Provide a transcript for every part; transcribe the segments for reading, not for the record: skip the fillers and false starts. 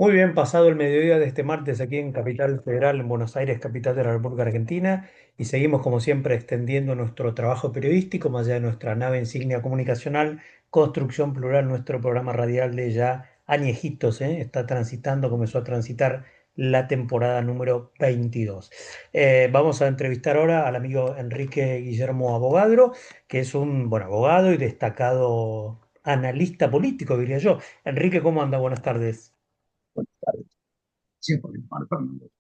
Muy bien, pasado el mediodía de este martes aquí en Capital Federal, en Buenos Aires, capital de la República Argentina, y seguimos como siempre extendiendo nuestro trabajo periodístico más allá de nuestra nave insignia comunicacional, Construcción Plural, nuestro programa radial de ya añejitos, ¿eh? Está transitando, comenzó a transitar la temporada número 22. Vamos a entrevistar ahora al amigo Enrique Guillermo Abogadro, que es un buen abogado y destacado analista político, diría yo. Enrique, ¿cómo anda? Buenas tardes. Buenas tardes. Sí, porque Juan Fernando.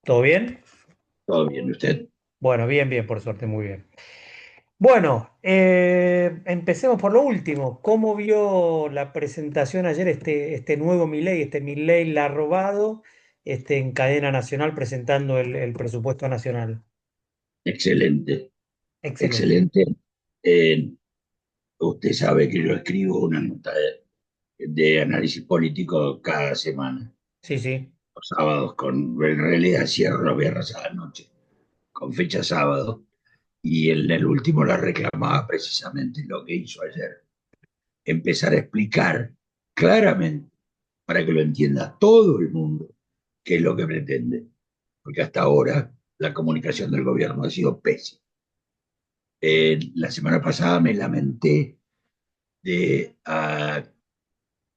¿Todo bien? ¿Todo bien? ¿Y usted? Bueno, bien, bien, por suerte, muy bien. Bueno, empecemos por lo último. ¿Cómo vio la presentación ayer este nuevo Milei, este Milei la ha robado, en cadena nacional presentando el presupuesto nacional? Excelente, Excelente. excelente. Eh, Usted sabe que yo escribo una nota de análisis político cada semana, Sí, sí. los sábados, en realidad cierro los viernes a la noche, con fecha sábado, y en el último la reclamaba precisamente lo que hizo ayer. Empezar a explicar claramente, para que lo entienda todo el mundo, qué es lo que pretende, porque hasta ahora la comunicación del gobierno ha sido pésima. La semana pasada me lamenté de,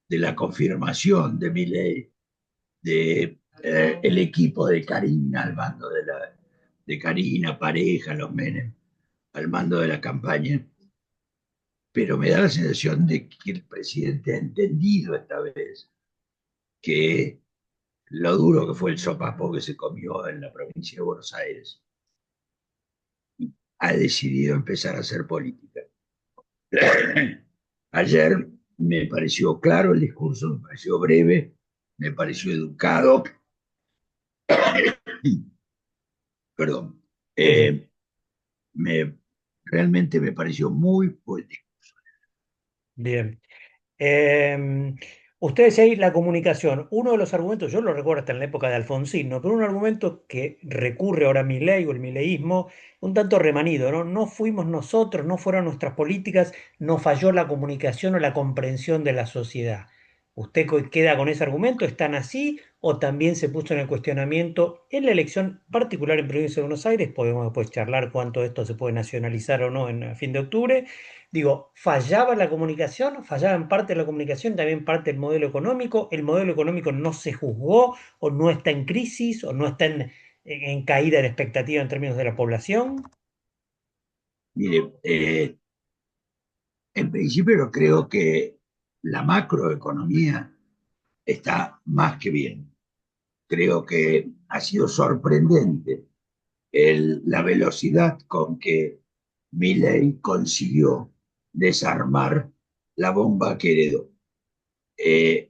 de la confirmación de mi ley, de el equipo de Karina al mando de Karina, Pareja, los Menem, al mando de la campaña, pero me da la sensación de que el presidente ha entendido esta vez que lo duro que fue el sopapo que se comió en la provincia de Buenos Aires, ha decidido empezar a hacer política. Ayer me pareció claro el discurso, me pareció breve, me pareció educado, perdón, Sí, sí. eh, me, realmente me pareció muy poético. Bien. Eh, Ustedes ahí la comunicación, uno de los argumentos, yo lo recuerdo hasta en la época de Alfonsín, ¿no? Pero un argumento que recurre ahora a Milei o el mileísmo, un tanto remanido, ¿no? No fuimos nosotros, no fueron nuestras políticas, nos falló la comunicación o la comprensión de la sociedad. ¿Usted queda con ese argumento? ¿Están así? ¿O también se puso en el cuestionamiento en la elección particular en Provincia de Buenos Aires? Podemos después charlar cuánto esto se puede nacionalizar o no en a fin de octubre. Digo, ¿fallaba la comunicación? ¿Fallaba en parte la comunicación, también parte el modelo económico? ¿El modelo económico no se juzgó o no está en crisis o no está en caída de expectativa en términos de la población? Mire, en principio creo que la macroeconomía está más que bien. Creo que ha sido sorprendente la velocidad con que Milley consiguió desarmar la bomba que heredó.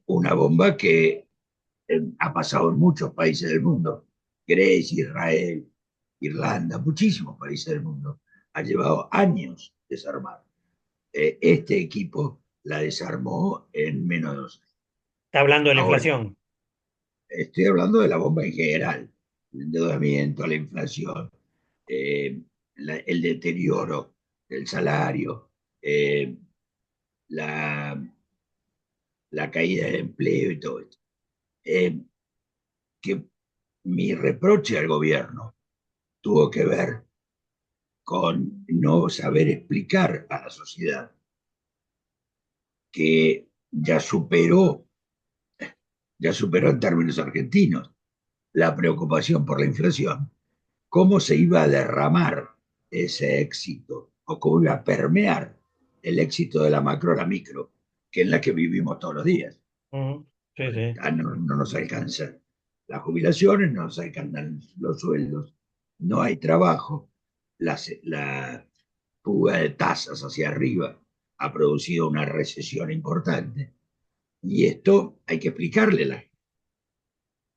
Una bomba que ha pasado en muchos países del mundo, Grecia, Israel, Irlanda, muchísimos países del mundo. Ha llevado años desarmar. Este equipo la desarmó en menos de 2 años. Está hablando de la Ahora, inflación. estoy hablando de la bomba en general, el endeudamiento, la inflación, eh, el deterioro del salario, eh, la, la, caída del empleo y todo esto. Eh, que mi reproche al gobierno tuvo que ver con no saber explicar a la sociedad que ya superó en términos argentinos la preocupación por la inflación, cómo se iba a derramar ese éxito o cómo iba a permear el éxito de la macro a la micro, que es la que vivimos todos los días. Ujú. Sí, sí. No nos alcanza las jubilaciones, no nos alcanzan los sueldos, no hay trabajo, la fuga de tasas hacia arriba ha producido una recesión importante y esto hay que explicarle.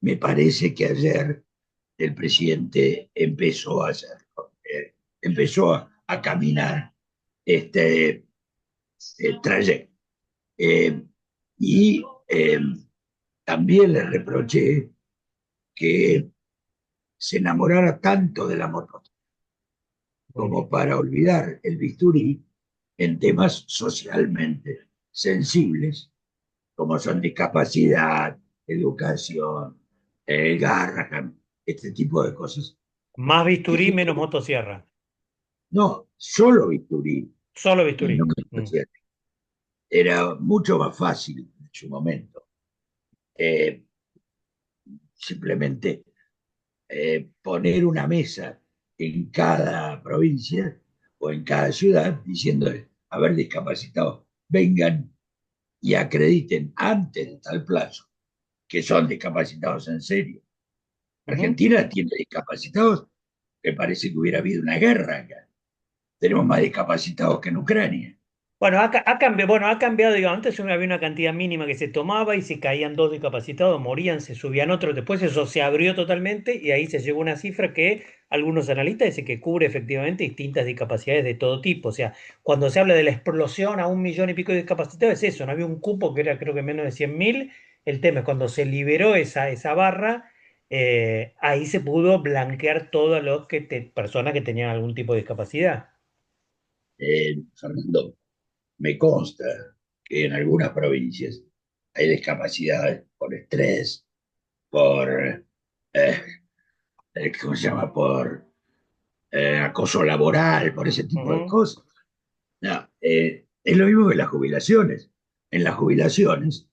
Me parece que ayer el presidente empezó a hacerlo, empezó a caminar este trayecto. Eh, y también le reproché que se enamorara tanto de la moto Muy como bien. para olvidar el bisturí en temas socialmente sensibles, como son discapacidad, educación, el Garrahan, este tipo de cosas. Más Que bisturí, menos motosierra. no, solo bisturí Solo y no bisturí. Mm. motosierra. Era mucho más fácil en su momento. Eh, Simplemente poner una mesa en cada provincia o en cada ciudad diciendo, a ver, discapacitados, vengan y acrediten antes de tal plazo que son discapacitados en serio. Ujú. Argentina tiene discapacitados que parece que hubiera habido una guerra acá. Tenemos más discapacitados que en Ucrania. Bueno, ha cambiado, digo, antes había una cantidad mínima que se tomaba y si caían dos discapacitados, morían, se subían otros, después eso se abrió totalmente y ahí se llegó a una cifra que algunos analistas dicen que cubre efectivamente distintas discapacidades de todo tipo. O sea, cuando se habla de la explosión a 1 millón y pico de discapacitados, es eso, no había un cupo que era creo que menos de 100.000. El tema es cuando se liberó esa barra, ahí se pudo blanquear todas las personas que tenían algún tipo de discapacidad. Fernando, me consta que en algunas provincias hay discapacidades por estrés, por, eh, ¿cómo se llama? Por acoso laboral, por ese tipo de Ujú. cosas. No, es lo mismo que las jubilaciones. En las jubilaciones,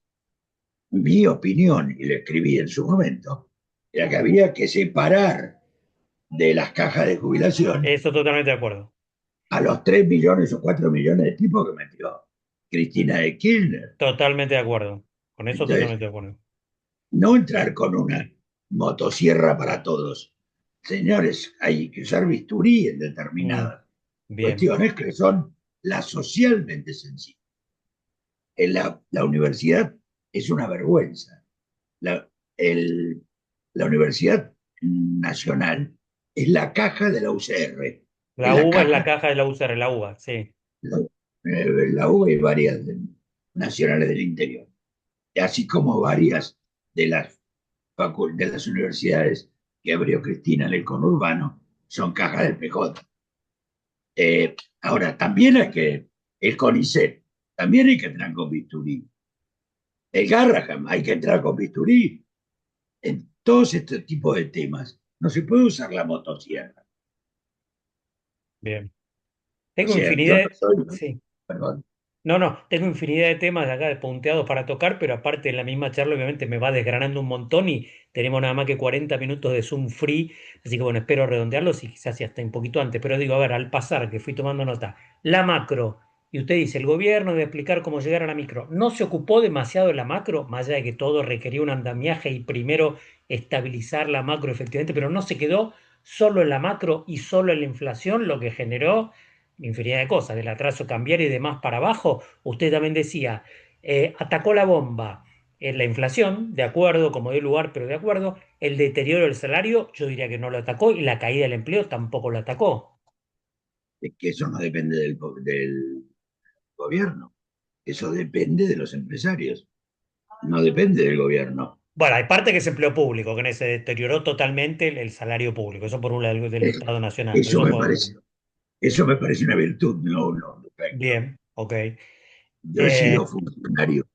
mi opinión, y lo escribí en su momento, era que había que separar de las cajas de jubilación Eso totalmente de acuerdo. a los 3 millones o 4 millones de tipos que metió Cristina de Kirchner. Totalmente de acuerdo. Con eso Entonces, totalmente de acuerdo. no entrar con una motosierra para todos. Señores, hay que usar bisturí en Mm, determinadas bien. cuestiones que son las socialmente sensibles. En la universidad es una vergüenza. La, el, la Universidad Nacional es la caja de la UCR, es La la uva es la caja caja de la UCR, la uva, sí. la, la UBA y varias nacionales del interior, así como varias de de las universidades que abrió Cristina en el conurbano son cajas del PJ. Ahora, también hay que, el CONICET, también hay que entrar con bisturí. El Garraham hay que entrar con bisturí. En todos estos tipos de temas no se puede usar la motosierra. Bien. O Tengo sea, yo infinidad no soy, sí. perdón, No, no, tengo infinidad de temas de acá de punteados para tocar, pero aparte en la misma charla obviamente me va desgranando un montón y tenemos nada más que 40 minutos de Zoom free, así que bueno, espero redondearlos y quizás ya hasta un poquito antes, pero digo, a ver, al pasar que fui tomando nota, la macro, y usted dice, el gobierno debe explicar cómo llegar a la micro, no se ocupó demasiado de la macro, más allá de que todo requería un andamiaje y primero estabilizar la macro efectivamente, pero no se quedó solo en la macro y solo en la inflación, lo que generó infinidad de cosas, del atraso cambiario y demás para abajo. Usted también decía, atacó la bomba en la inflación, de acuerdo, como dio lugar, pero de acuerdo. El deterioro del salario, yo diría que no lo atacó y la caída del empleo tampoco lo atacó. es que eso no depende del gobierno, eso depende de los empresarios, no depende del gobierno. Bueno, hay parte que es empleo público, que se deterioró totalmente el salario público, eso por un lado del Es- Estado Nacional. Eso me parece, eso me parece una virtud, no un defecto. Bien, ok. Yo he Eh, sido funcionario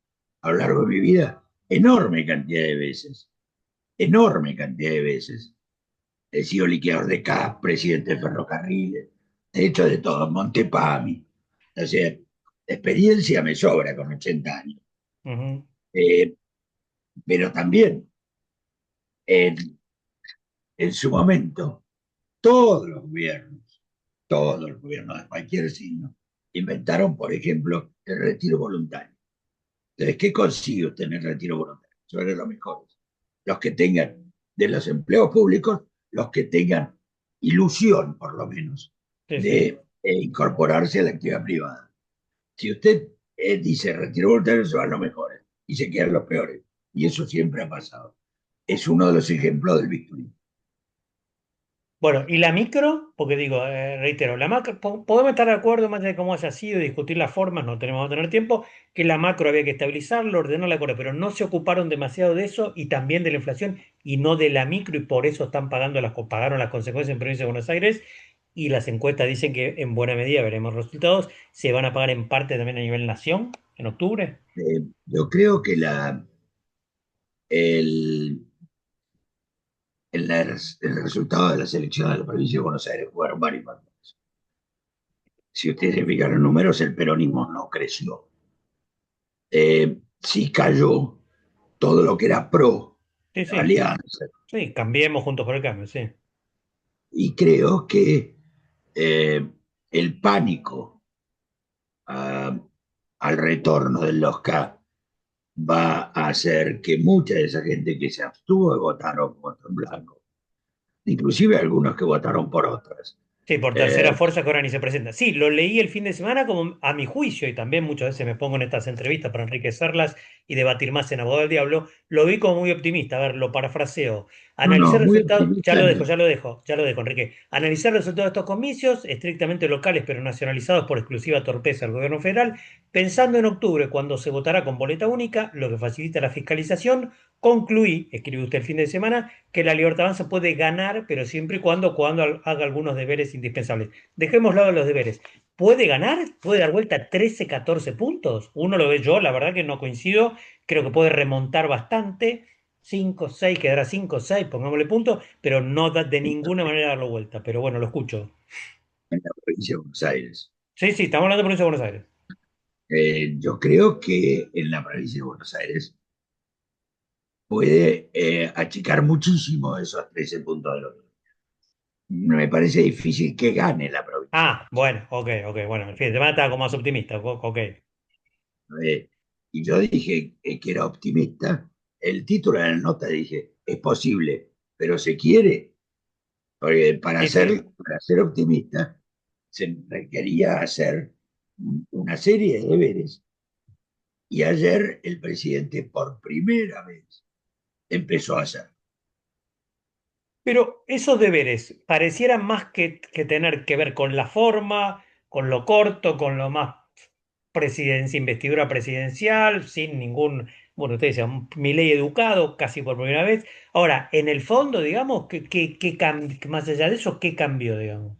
a lo largo de mi vida enorme cantidad de veces, enorme cantidad de veces. He sido liquidador de CAP, presidente de ferrocarriles, he hecho de todo, Montepami. O sea, experiencia me sobra con 80 años. ujú. Eh, pero también en, en su momento, todos los gobiernos de cualquier signo, inventaron, por ejemplo, el retiro voluntario. Entonces, ¿qué consigue usted en el retiro voluntario? Sobre los mejores. Los que tengan de los empleos públicos, los que tengan ilusión, por lo menos, Sí, de sí. incorporarse a la actividad privada. Si usted dice retiro voluntario, se van los mejores y se quedan los peores. Y eso siempre ha pasado. Es uno de los ejemplos del victory. Bueno, y la micro, porque digo, reitero, la macro, podemos estar de acuerdo más allá de cómo haya sido, discutir las formas, no tenemos a tener tiempo, que la macro había que estabilizarlo, ordenarla, pero no se ocuparon demasiado de eso y también de la inflación y no de la micro y por eso están pagaron las consecuencias en Provincia de Buenos Aires y las encuestas dicen que en buena medida veremos resultados, se van a pagar en parte también a nivel nación en octubre. Yo creo que el, el resultado de las elecciones de la provincia de Buenos Aires jugaron varios factores. Si ustedes se fijan los números, el peronismo no creció. Sí cayó todo lo que era pro Sí, sí, alianza. sí, cambiemos juntos por el cambio, sí. Y creo que el pánico a- al retorno del los K va a hacer que mucha de esa gente que se abstuvo de votar o votó en blanco, inclusive algunos que votaron por otras, Sí, por eh, tercera fuerza que ahora ni se presenta. Sí, lo leí el fin de semana como a mi juicio, y también muchas veces me pongo en estas entrevistas para enriquecerlas y debatir más en Abogado del Diablo, lo vi como muy optimista. A ver, lo parafraseo. no, Analizar no, muy resultados, ya optimista lo no. dejo, ya lo dejo, ya lo dejo, Enrique. Analizar los resultados de estos comicios, estrictamente locales pero nacionalizados por exclusiva torpeza del gobierno federal, pensando en octubre, cuando se votará con boleta única, lo que facilita la fiscalización, concluí, escribe usted el fin de semana, que la Libertad Avanza puede ganar, pero siempre y cuando haga algunos deberes indispensables. Dejemos lado los deberes. ¿Puede ganar? ¿Puede dar vuelta 13, 14 puntos? Uno lo ve yo, la verdad que no coincido. Creo que puede remontar bastante. 5, 6, quedará 5, 6, pongámosle puntos, pero no da de ninguna manera darlo vuelta. Pero bueno, lo escucho. En la provincia de Buenos Aires. Sí, sí, estamos hablando de Provincia de Buenos Aires. Yo creo que en la provincia de Buenos Aires puede achicar muchísimo esos 13 puntos de los. Me parece difícil que gane la provincia de Ah, Buenos bueno, ok, ok, bueno, en fin, te mata como más optimista, ok. Aires. Y yo dije que era optimista. El título de la nota dije, es posible, pero se quiere. Porque Sí, sí. para ser optimista se requería hacer una serie de deberes. Y ayer el presidente por primera vez empezó a hacer. Pero esos deberes parecieran más que tener que ver con la forma, con lo corto, con lo más investidura presidencial, sin ningún, bueno, usted decía, mi ley educado casi por primera vez. Ahora, en el fondo, digamos, más allá de eso, ¿qué cambió, digamos?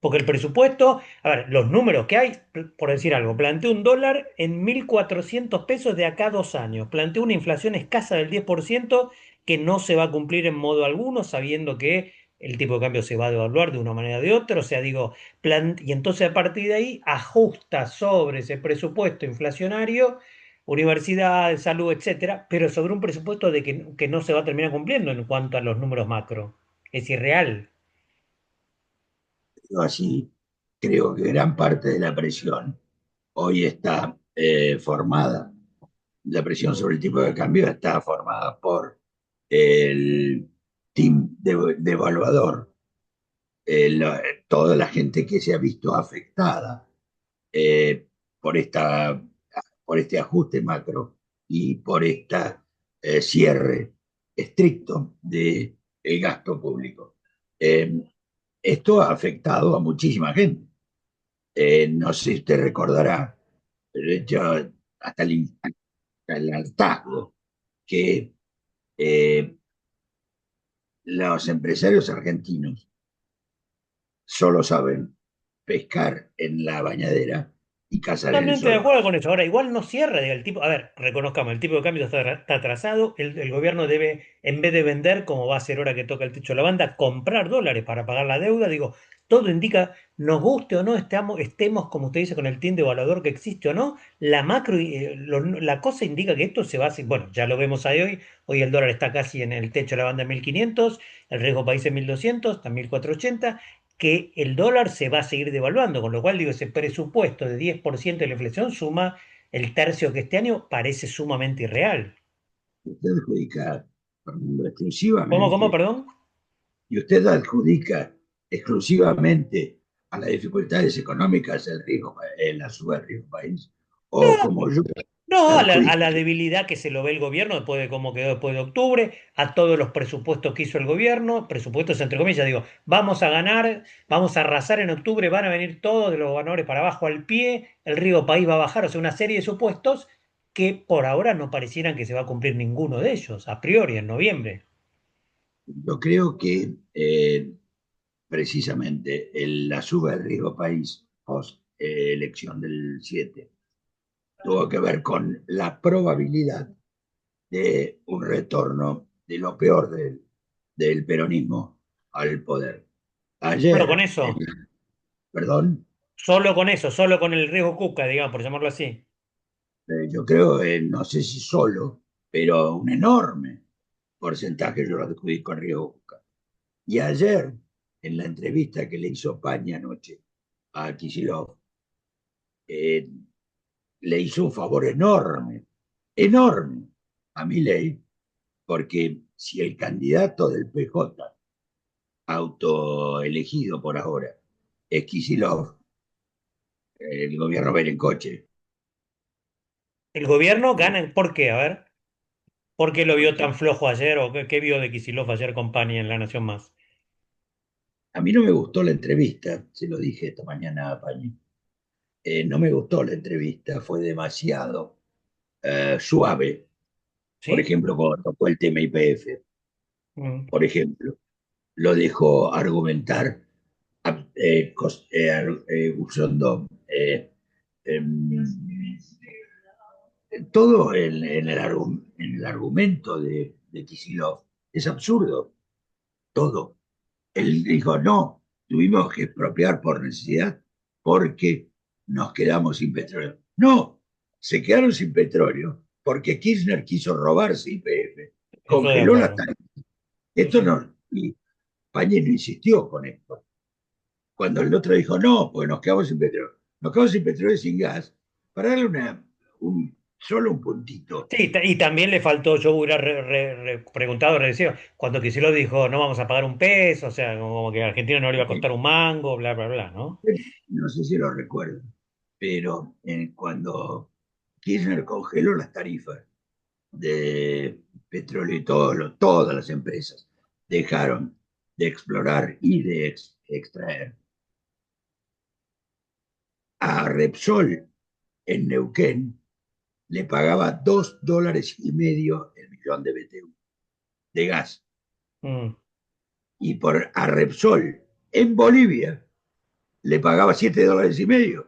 Porque el presupuesto, a ver, los números que hay, por decir algo, plantea un dólar en 1.400 pesos de acá a 2 años. Plantea una inflación escasa del 10% que no se va a cumplir en modo alguno, sabiendo que el tipo de cambio se va a devaluar de una manera o de otra. O sea, digo, y entonces a partir de ahí ajusta sobre ese presupuesto inflacionario, universidad, salud, etcétera, pero sobre un presupuesto que no se va a terminar cumpliendo en cuanto a los números macro. Es irreal. Yo así creo que gran parte de la presión hoy está formada, la presión sobre el tipo de cambio está formada por el team de evaluador, toda la gente que se ha visto afectada eh, por, esta, por este ajuste macro y por este cierre estricto del gasto público. Eh, Esto ha afectado a muchísima gente. No sé si usted recordará, pero yo, hasta el hartazgo que eh, los empresarios argentinos solo saben pescar en la bañadera y cazar en el Totalmente de solo. acuerdo con eso. Ahora, igual no cierra, diga, el tipo, a ver, reconozcamos, el tipo de cambio está atrasado, el gobierno debe, en vez de vender, como va a ser ahora que toca el techo de la banda, comprar dólares para pagar la deuda. Digo, todo indica, nos guste o no, estemos, como usted dice, con el tiende evaluador que existe o no, la macro, la cosa indica que esto se va a hacer, bueno, ya lo vemos ahí hoy el dólar está casi en el techo de la banda en 1.500, el riesgo país en 1.200, está en 1.480, que el dólar se va a seguir devaluando, con lo cual digo, ese presupuesto de 10% de la inflación suma el tercio que este año parece sumamente irreal. Usted adjudica, Fernando, ¿Cómo, exclusivamente, perdón? y usted adjudica exclusivamente a las dificultades económicas el riesgo, la suba del riesgo país, o como yo No, a adjudico. la debilidad que se lo ve el gobierno después de cómo quedó después de octubre, a todos los presupuestos que hizo el gobierno, presupuestos entre comillas, digo, vamos a ganar, vamos a arrasar en octubre, van a venir todos de los ganadores para abajo al pie, el río país va a bajar, o sea, una serie de supuestos que por ahora no parecieran que se va a cumplir ninguno de ellos, a priori, en noviembre. Yo creo que precisamente la suba del riesgo país post elección del 7 tuvo que ver con la probabilidad de un retorno de lo peor del peronismo al poder. Solo con Ayer, eso, perdón, solo con eso, solo con el riesgo Cuca, digamos, por llamarlo así. yo creo, no sé si solo, pero un enorme porcentaje yo lo adjudico a Río Boca. Y ayer, en la entrevista que le hizo Paña anoche a Kicillof, eh, le hizo un favor enorme, enorme a Milei, porque si el candidato del PJ, autoelegido por ahora, es Kicillof, el gobierno va a ir en coche, ¿El gobierno gana? ¿Por qué? A ver, ¿por qué lo vio porque tan flojo ayer o qué vio de Kicillof ayer con Pani en La Nación Más? a mí no me gustó la entrevista, se lo dije esta mañana a Pañi. No me gustó la entrevista, fue demasiado suave. Por ¿Sí? ejemplo, cuando tocó el tema YPF, Mm. por ejemplo, lo dejó argumentar usando em, todo en el argumento de Kicillof. Es absurdo, todo. Él dijo, no, tuvimos que expropiar por necesidad porque nos quedamos sin petróleo. No, se quedaron sin petróleo porque Kirchner quiso robarse YPF, Estoy de congeló las acuerdo. tarifas. Sí, Esto sí. no, y Pañi no insistió con esto. Cuando el otro dijo, no, pues nos quedamos sin petróleo. Nos quedamos sin petróleo y sin gas, para darle solo un puntito. Sí, y también le faltó, yo hubiera preguntado, recién, cuando Kicillof dijo, no vamos a pagar un peso, o sea, como que a Argentina no le iba a costar un mango, bla, bla, bla, ¿no? No sé si lo recuerdo, pero cuando Kirchner congeló las tarifas de petróleo y todas las empresas dejaron de explorar y de extraer, a Repsol en Neuquén le pagaba $2,5 el millón de BTU de gas. Mm, Y a Repsol en Bolivia le pagaba $7,5,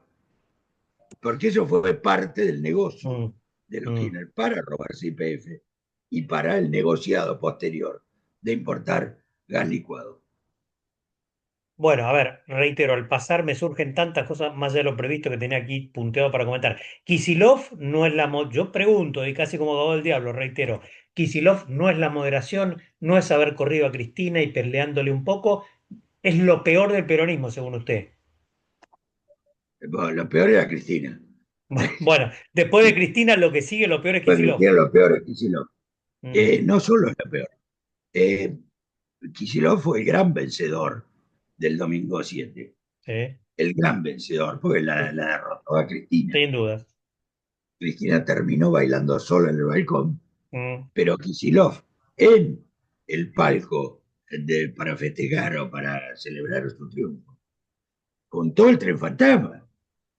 porque eso fue parte del negocio mm, de los mm. Kirchner para robarse YPF y para el negociado posterior de importar gas licuado. Bueno, a ver, reitero, al pasar me surgen tantas cosas más allá de lo previsto que tenía aquí punteado para comentar. Kicillof no es yo pregunto, y casi como abogado del diablo, reitero, Kicillof no es la moderación, no es haber corrido a Cristina y peleándole un poco, es lo peor del peronismo, según usted. Bueno, lo peor era Cristina. Bueno, después de Cristina, lo que sigue, lo peor es Fue Kicillof. Cristina lo peor es Kicillof. Mm, No solo es lo peor. Eh, Kicillof fue el gran vencedor del domingo 7. sí, El gran vencedor, porque sí, la derrotó a Cristina. sin dudas. Cristina terminó bailando sola en el balcón, Mm, pero Kicillof en el palco para festejar o para celebrar su triunfo, con todo el tren fantasma.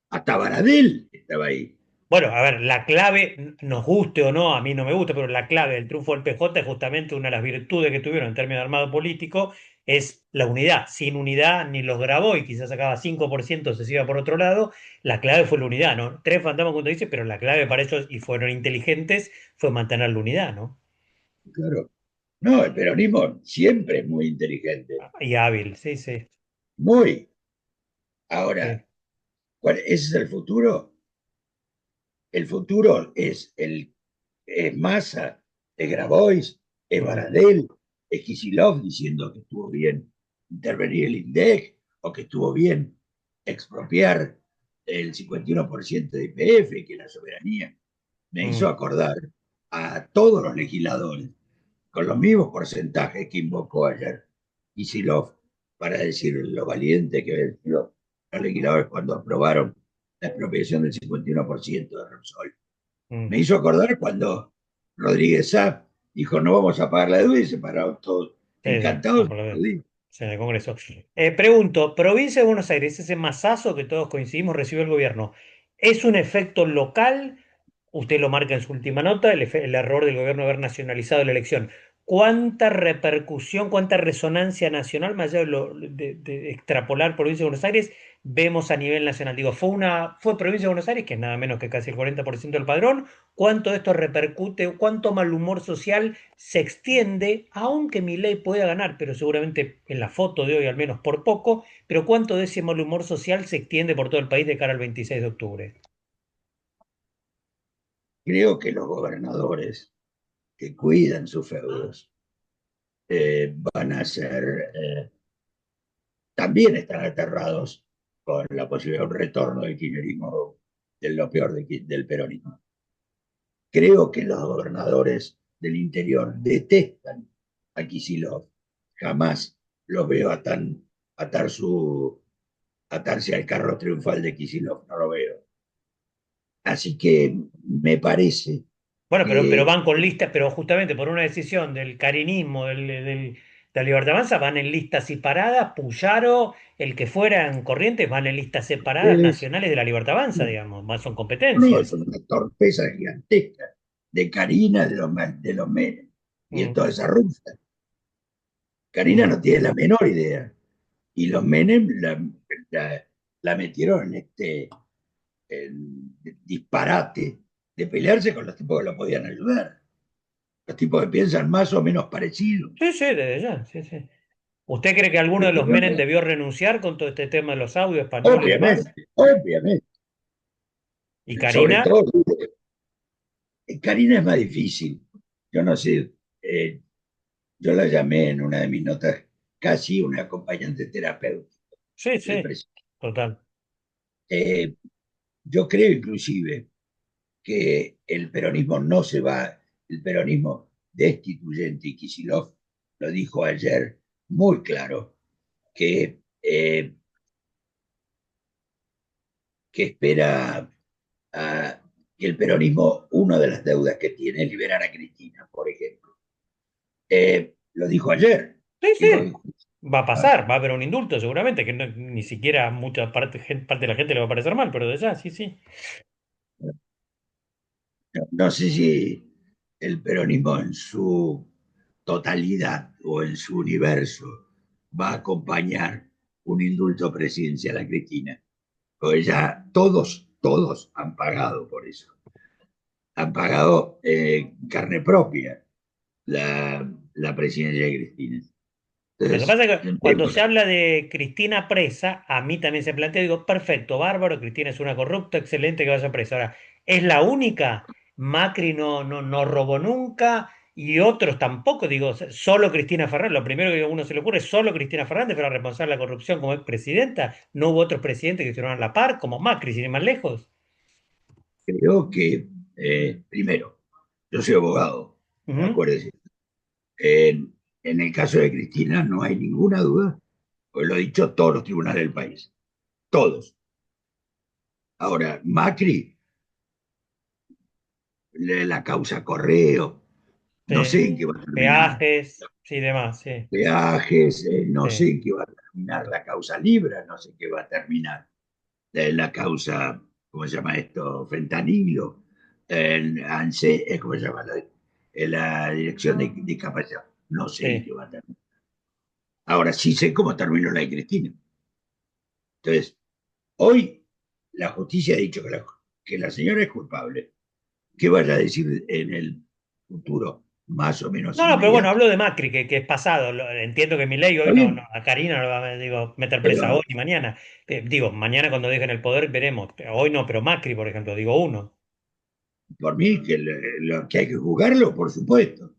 Hasta Baradel estaba ahí. bueno, a ver, la clave, nos guste o no, a mí no me gusta, pero la clave del triunfo del PJ es justamente una de las virtudes que tuvieron en términos de armado político, es la unidad. Sin unidad ni los grabó y quizás sacaba 5%, se iba por otro lado. La clave fue la unidad, ¿no? Tres fantasmas, cuando dice, pero la clave para ellos, y fueron inteligentes, fue mantener la unidad, ¿no? Claro. No, el peronismo siempre es muy inteligente. Y hábil, sí, sí, Muy. sí. Ahora, ¿ese es el futuro? El futuro es Massa, es Grabois, es Mm, Baradel, es Kicillof diciendo que estuvo bien intervenir el INDEC o que estuvo bien expropiar el 51% de IPF, que es la soberanía. Me hizo mm, acordar a todos los legisladores con los mismos porcentajes que invocó ayer Kicillof para decir lo valiente que habían sido los legisladores cuando aprobaron la expropiación del 51% de Repsol. mm. Me hizo acordar cuando Rodríguez Sá dijo no vamos a pagar la deuda y se pararon todos Sí, sí, encantados. aplaudí. Sí, en el Congreso. Pregunto, provincia de Buenos Aires, ese masazo que todos coincidimos recibió el gobierno, ¿es un efecto local? Usted lo marca en su última nota, el error del gobierno de haber nacionalizado la elección. cuánta repercusión, cuánta resonancia nacional, más allá de extrapolar provincia de Buenos Aires, vemos a nivel nacional. Digo, fue provincia de Buenos Aires, que es nada menos que casi el 40% del padrón, cuánto esto repercute, cuánto mal humor social se extiende, aunque Milei pueda ganar, pero seguramente en la foto de hoy al menos por poco, pero cuánto de ese mal humor social se extiende por todo el país de cara al 26 de octubre. Creo que los gobernadores que cuidan sus feudos van a ser, también están aterrados con la posibilidad de un retorno del kirchnerismo, de lo peor del peronismo. Creo que los gobernadores del interior detestan a Kicillof. Jamás los veo atar atarse al carro triunfal de Kicillof, no lo veo. Así que me parece Bueno, pero que van con listas, pero justamente por una decisión del carinismo, de la Libertad Avanza, van en listas separadas, Puyaro, el que fuera en Corrientes, van en listas separadas es, nacionales de la Libertad Avanza, digamos, más son no, es competencias. una torpeza gigantesca de Karina, de los Menem y de Mm, toda esa ruta. Karina mm. no tiene la menor idea. Y los Menem la, la metieron en disparate de pelearse con los tipos que lo podían ayudar. Los tipos que piensan más o menos parecido. Sí, sí, desde ya, sí, sí. ¿Usted cree que alguno de los Menem debió renunciar con todo este tema de los audios españoles y demás? Obviamente, obviamente. ¿Y Sobre Karina? todo, Karina es más difícil. Yo no sé, yo la llamé en una de mis notas casi una acompañante terapéutica Sí, del sí, presidente. total. Eh, yo creo inclusive que el peronismo no se va, el peronismo destituyente, y Kicillof lo dijo ayer muy claro, que espera a, que el peronismo, una de las deudas que tiene es liberar a Cristina, por ejemplo. Lo dijo ayer Sí, y lo sí. dijo. Va a Ah, pasar, va a haber un indulto seguramente, que ni siquiera a mucha parte de la gente le va a parecer mal, pero de ya, sí, sí. no sé si el peronismo en su totalidad o en su universo va a acompañar un indulto presidencial a Cristina. Porque ya todos han pagado por eso. Han pagado carne propia la presidencia de Cristina. Lo que Entonces, pasa es que cuando se habla de Cristina presa, a mí también se plantea, digo, perfecto, bárbaro, Cristina es una corrupta, excelente que vaya presa. Ahora, ¿es la única? Macri no robó nunca y otros tampoco, digo, solo Cristina Fernández, lo primero que a uno se le ocurre es solo Cristina Fernández fue la responsable de la corrupción como expresidenta, no hubo otros presidentes que estuvieron a la par, como Macri, sin ir más lejos. creo que, primero, yo soy abogado, Ujú. acuérdese. En el caso de Cristina no hay ninguna duda, pues lo he dicho todos los tribunales del país, todos. Ahora, Macri, la causa Correo, no Sí. sé en qué va a terminar. Peajes, sí, demás, sí, Peajes, no sé sí, en qué va a terminar la causa Libra, no sé en qué va a terminar la causa, ¿cómo se llama esto? Fentanilo, el ANSE, ¿cómo se llama? La Dirección de Discapacidad, no sé en sí. qué va a terminar. Ahora sí sé cómo terminó la de Cristina. Entonces, hoy la justicia ha dicho que la señora es culpable. ¿Qué vaya a decir en el futuro más o menos No, no, pero bueno, inmediato? hablo de Macri, que es pasado. Entiendo que Milei hoy Está no, bien, a Karina no la va a digo, meter presa hoy pero ni mañana. Digo, mañana cuando dejen el poder veremos. Hoy no, pero Macri, por ejemplo, digo uno. por mí que lo que hay que juzgarlo, por supuesto.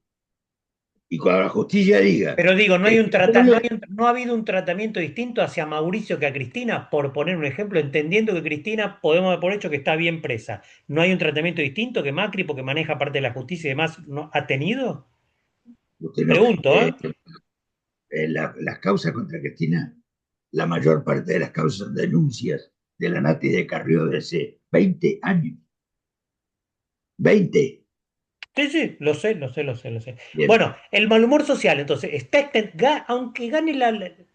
Y cuando la justicia diga, Pero digo, es culpable, no ha habido un tratamiento distinto hacia Mauricio que a Cristina, por poner un ejemplo, entendiendo que Cristina podemos dar por hecho que está bien presa. ¿No hay un tratamiento distinto que Macri, porque maneja parte de la justicia y demás, no ha tenido? usted no, Pregunto, ¿eh? las causas contra Cristina, la mayor parte de las causas son denuncias de la Nati de Carrió de hace 20 años. 20. Sí, sí, lo sé, lo sé, lo sé, lo sé. Bien, Bueno, el mal humor social, entonces, aunque gane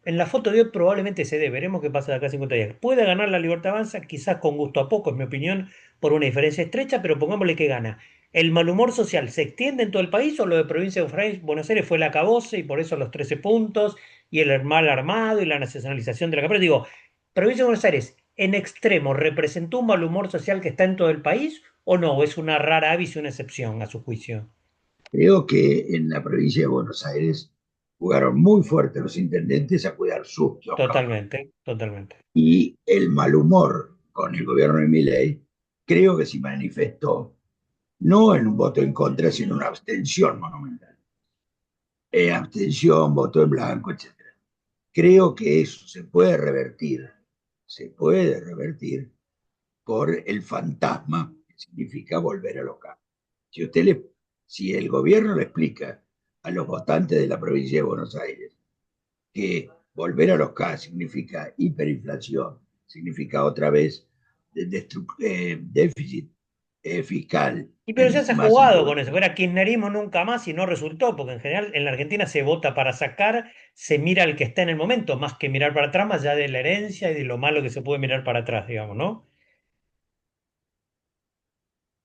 en la foto de hoy, probablemente se dé, veremos qué pasa de acá a 50 días. Puede ganar la Libertad Avanza, quizás con gusto a poco, en mi opinión, por una diferencia estrecha, pero pongámosle que gana. ¿El mal humor social se extiende en todo el país o lo de provincia de Buenos Aires fue el acabose y por eso los 13 puntos y el mal armado y la nacionalización de la carrera? Digo, provincia de Buenos Aires, en extremo, ¿representó un mal humor social que está en todo el país o no? ¿O es una rara avis y una excepción a su juicio? Creo que en la provincia de Buenos Aires jugaron muy fuerte los intendentes a cuidar sus kioscos Totalmente, totalmente. y el mal humor con el gobierno de Milei creo que se manifestó no en un voto en contra, sino una abstención monumental. Abstención, voto en blanco, etcétera. Creo que eso se puede revertir por el fantasma, que significa volver a los campos. Si, si el gobierno le explica a los votantes de la provincia de Buenos Aires que volver a los K significa hiperinflación, significa otra vez déficit fiscal Y pero ya en se ha más jugado con eso. endeudamiento. Era kirchnerismo nunca más y no resultó, porque en general en la Argentina se vota para sacar, se mira al que está en el momento, más que mirar para atrás, más allá de la herencia y de lo malo que se puede mirar para atrás, digamos, ¿no?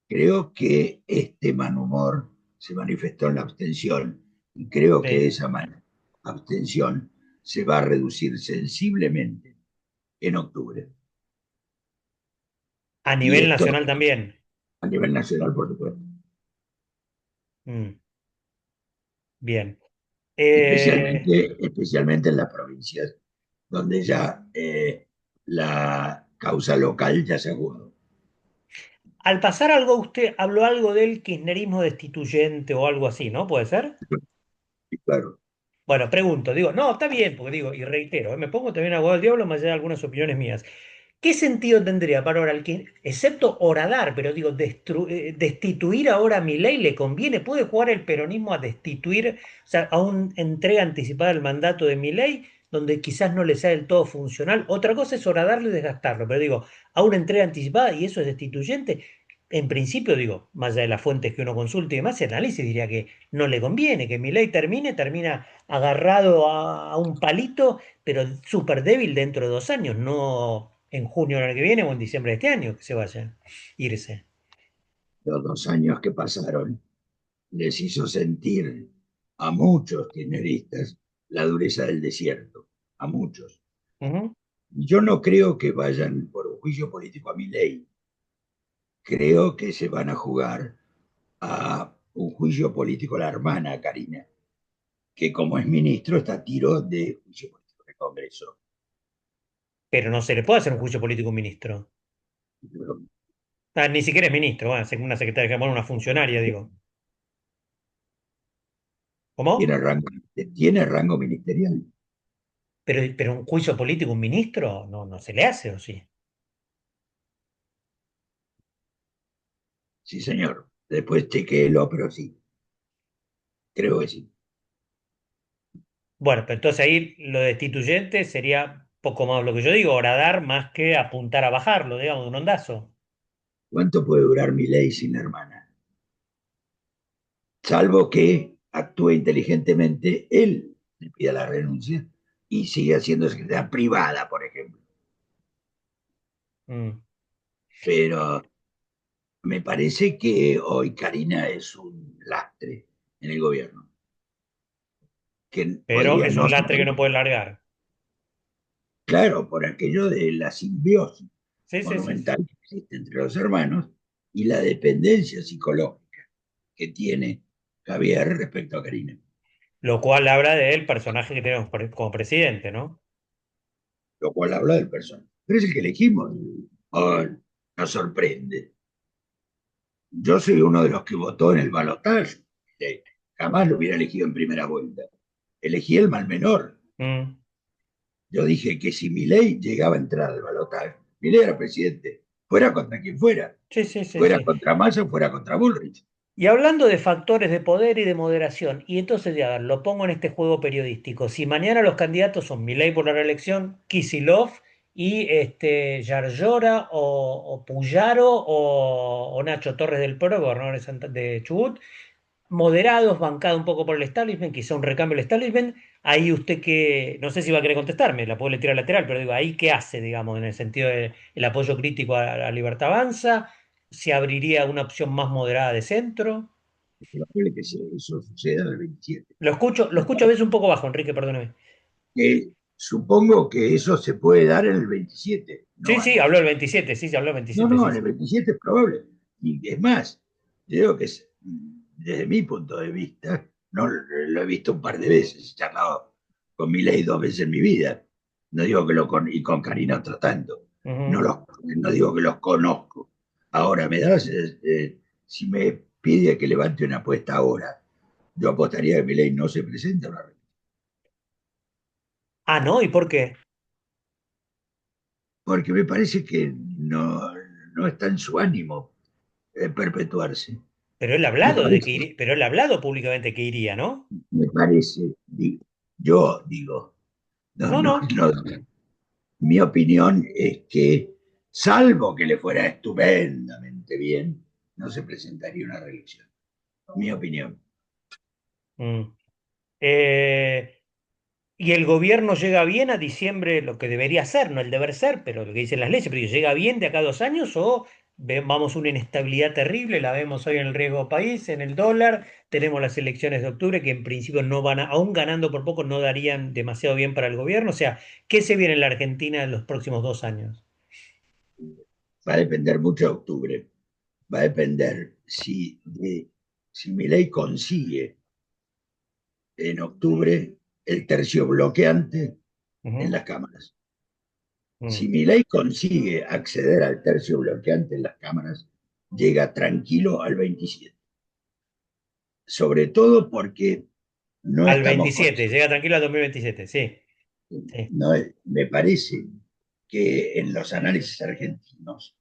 Creo que este mal humor se manifestó en la abstención y creo que Sí. esa abstención se va a reducir sensiblemente en octubre. A Y nivel esto nacional también. a nivel nacional, por supuesto. Mm, bien. Especialmente en las provincias donde ya la causa local ya se jugó. Al pasar algo, usted habló algo del kirchnerismo destituyente o algo así, ¿no? ¿Puede ser? Y claro, Bueno, pregunto, digo, no, está bien, porque digo, y reitero, me pongo también a abogado del diablo más allá de algunas opiniones mías. ¿Qué sentido tendría para ahora el que, excepto horadar, pero digo, destituir ahora a Milei le conviene? ¿Puede jugar el peronismo a destituir, o sea, a una entrega anticipada del mandato de Milei, donde quizás no le sea del todo funcional? Otra cosa es horadarlo y desgastarlo, pero digo, a una entrega anticipada y eso es destituyente. En principio, digo, más allá de las fuentes que uno consulte y demás, el análisis diría que no le conviene, que Milei termina agarrado a un palito pero súper débil dentro de 2 años, no en junio del año que viene o en diciembre de este año que se vaya, irse. los 2 años que pasaron les hizo sentir a muchos kirchneristas la dureza del desierto, a muchos. Ujú. Yo no creo que vayan por un juicio político a mi ley. Creo que se van a jugar a un juicio político la hermana Karina, que como es ministro está a tiro de juicio político del Congreso. Pero no se le puede hacer un juicio político a un ministro. Ah, ni siquiera es ministro, bueno, una secretaria, bueno, una funcionaria, digo. ¿Cómo? Tiene rango ministerial. Pero un juicio político a un ministro no, no se le hace, ¿o sí? Sí, señor. Después chequéelo, pero sí, creo que sí. Bueno, pero entonces ahí lo destituyente sería poco más lo que yo digo, horadar más que apuntar a bajarlo, digamos, de un ondazo. ¿Cuánto puede durar mi ley sin la hermana? Salvo que actúe inteligentemente, él le pida la renuncia y siga siendo secretaria privada, por ejemplo. Mm. Pero me parece que hoy Karina es un lastre en el gobierno, que Pero podría es no un ser, lastre que no puede largar. claro, por aquello de la simbiosis Sí, sí, sí, sí. monumental que existe entre los hermanos y la dependencia psicológica que tiene Javier respecto a Karina, Lo cual habla del personaje que tenemos como presidente, ¿no? lo cual habla del personaje. Pero es el que elegimos. Oh, nos sorprende. Yo soy uno de los que votó en el balotaje. Jamás lo hubiera elegido en primera vuelta. Elegí el mal menor. Mm. Yo dije que si Milei llegaba a entrar al balotaje, Milei era presidente, fuera contra quien fuera, Sí, sí, sí, fuera sí. contra Massa, fuera contra Bullrich. Y hablando de factores de poder y de moderación, y entonces ya, a ver, lo pongo en este juego periodístico. Si mañana los candidatos son Milei por la reelección, Kicillof y Yarlora o Puyaro o Nacho Torres del Pro, gobernador de Chubut, moderados, bancado un poco por el establishment, quizá un recambio del establishment, ahí usted que, no sé si va a querer contestarme, la puedo tirar lateral, pero digo, ahí qué hace, digamos, en el sentido del apoyo crítico a Libertad Avanza, se abriría una opción más moderada de centro? Es probable que eso suceda en el 27. Lo escucho a veces un poco bajo, Enrique, perdóneme. Supongo que eso se puede dar en el 27, Sí, no sí, habló el antes. 27, sí, se habló el No, 27, no, sí, en el sí. 27 es probable. Y es más, yo digo que desde mi punto de vista, no lo he visto un par de veces, he charlado con Milei 2 veces en mi vida. No digo que y con Karina otro tanto. No, Ujú. no digo que los conozco. Ahora, si me pide que levante una apuesta ahora, yo apostaría que Milei no se presenta a una reelección. Ah, ¿no? ¿Y por qué? Porque me parece que no está en su ánimo perpetuarse. Pero él ha Me hablado parece, pero él ha hablado públicamente que iría, ¿no? me parece, yo digo, no, No, no, no. no, mi opinión es que, salvo que le fuera estupendamente bien, no se presentaría una reelección. Mi opinión. Mm. Eh, y el gobierno llega bien a diciembre, lo que debería ser, no el deber ser, pero lo que dicen las leyes, pero llega bien de acá a 2 años o vamos una inestabilidad terrible, la vemos hoy en el riesgo país, en el dólar, tenemos las elecciones de octubre que en principio no van a, aún ganando por poco, no darían demasiado bien para el gobierno. O sea, ¿qué se viene en la Argentina en los próximos 2 años? Va a depender mucho de octubre. Va a depender si Milei consigue en octubre el tercio bloqueante en Ujú, las cámaras. Si mm. Milei consigue acceder al tercio bloqueante en las cámaras, llega tranquilo al 27. Sobre todo porque no Al estamos 27 conscientes. llega tranquilo al 2027 sí, sí. No, me parece que en los análisis argentinos,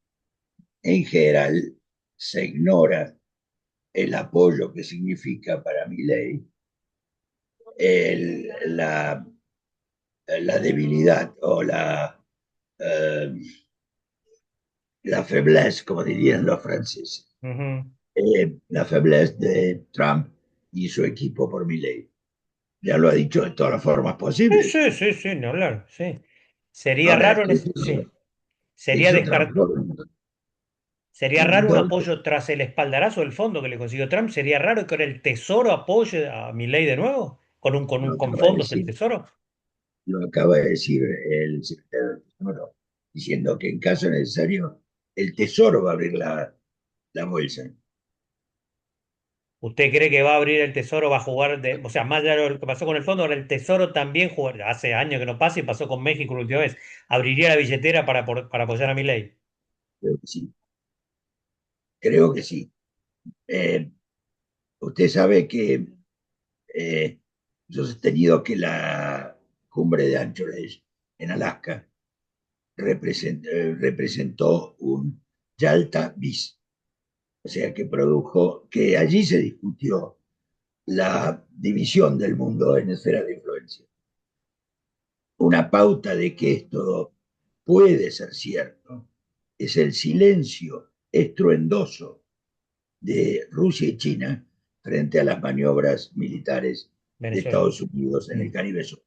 en general, se ignora el apoyo que significa para Milei la, la debilidad o eh, la faiblesse, como dirían los franceses, Ujú. la faiblesse de Trump y su equipo por Milei. Ya lo ha dicho de todas las formas Sí, posibles. sí, sí, sí, ni hablar, sí. Sería Ahora, raro sí. Sería eso descartar. transforma Sería en raro un dólares. apoyo tras el espaldarazo del fondo que le consiguió Trump. Sería raro que ahora el Tesoro apoye a Milei de nuevo, Lo con acaba de fondos del decir, Tesoro. lo acaba de decir el secretario del Tesoro, diciendo que en caso necesario el Tesoro va a abrir la bolsa. ¿Usted cree que va a abrir el Tesoro, va a jugar o sea, más allá de lo que pasó con el fondo, ahora el Tesoro también juega, hace años que no pasa y pasó con México la última vez, abriría la billetera para apoyar a Milei? Creo que sí, creo que sí. Eh, Usted sabe que eh, yo he sostenido que la cumbre de Anchorage en Alaska representó un Yalta bis, o sea que produjo que allí se discutió la división del mundo en esferas de influencia. Una pauta de que esto puede ser cierto es el silencio estruendoso de Rusia y China frente a las maniobras militares de Venezuela. Estados Unidos en el Mm. Caribe Sur.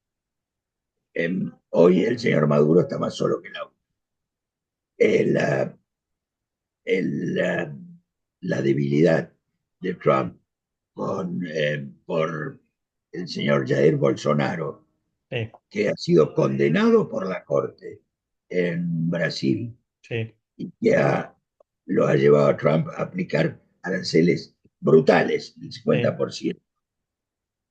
Hoy el señor Maduro está más solo que el agua. La, la, la, debilidad de Trump por el señor Jair Bolsonaro, Sí, que ha sido condenado por la Corte en Brasil sí, y que lo ha llevado a Trump a aplicar aranceles brutales, el sí, 50%,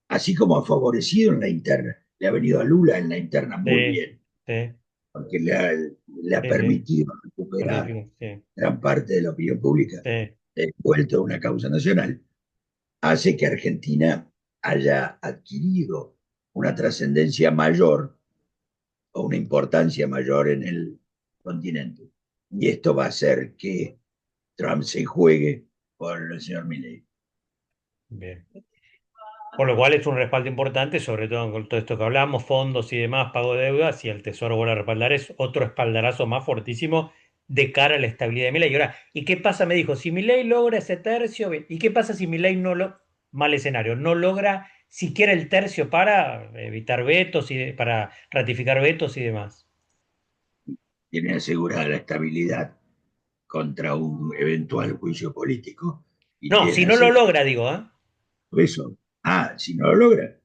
así como ha favorecido en la interna. Le ha venido a Lula en la interna muy sí, bien, sí, porque le ha sí, sí, permitido recuperar sí, gran parte de la opinión pública sí. vuelto a una causa nacional, hace que Argentina haya adquirido una trascendencia mayor o una importancia mayor en el continente. Y esto va a hacer que Trump se juegue por el señor Milley. Bien. Por lo cual es un respaldo importante, sobre todo con todo esto que hablamos, fondos y demás, pago de deudas, si el Tesoro vuelve a respaldar, es otro espaldarazo más fortísimo de cara a la estabilidad de Milei. Y ahora, ¿y qué pasa? Me dijo, si Milei logra ese tercio, bien, ¿y qué pasa si Milei no lo, mal escenario, no logra siquiera el tercio para evitar vetos y para ratificar vetos y demás? Tiene asegurada la estabilidad contra un eventual juicio político y No, si tiene no lo así logra, digo, ¿eh? eso. Ah, si no lo logra,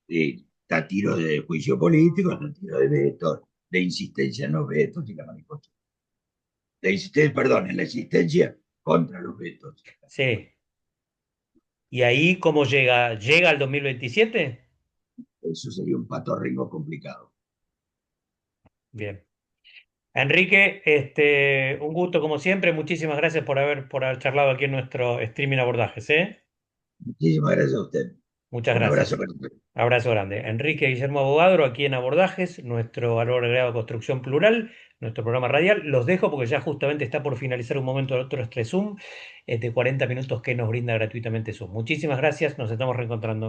está a tiro de juicio político, está a tiro de veto, de insistencia en los vetos y la mariposa. De insistencia, perdón, en la insistencia contra los vetos. Sí. ¿Y ahí cómo llega? ¿Llega al 2027? Eso sería un patorringo complicado. Bien. Enrique, un gusto como siempre. Muchísimas gracias por haber charlado aquí en nuestro streaming abordajes, ¿eh? Muchísimas gracias a usted. Muchas Un abrazo gracias. para usted. Abrazo grande. Enrique Guillermo Abogadro, aquí en Abordajes, nuestro valor agregado de construcción plural, nuestro programa radial. Los dejo porque ya justamente está por finalizar un momento de otro Zoom de 40 minutos que nos brinda gratuitamente Zoom. Muchísimas gracias, nos estamos reencontrando.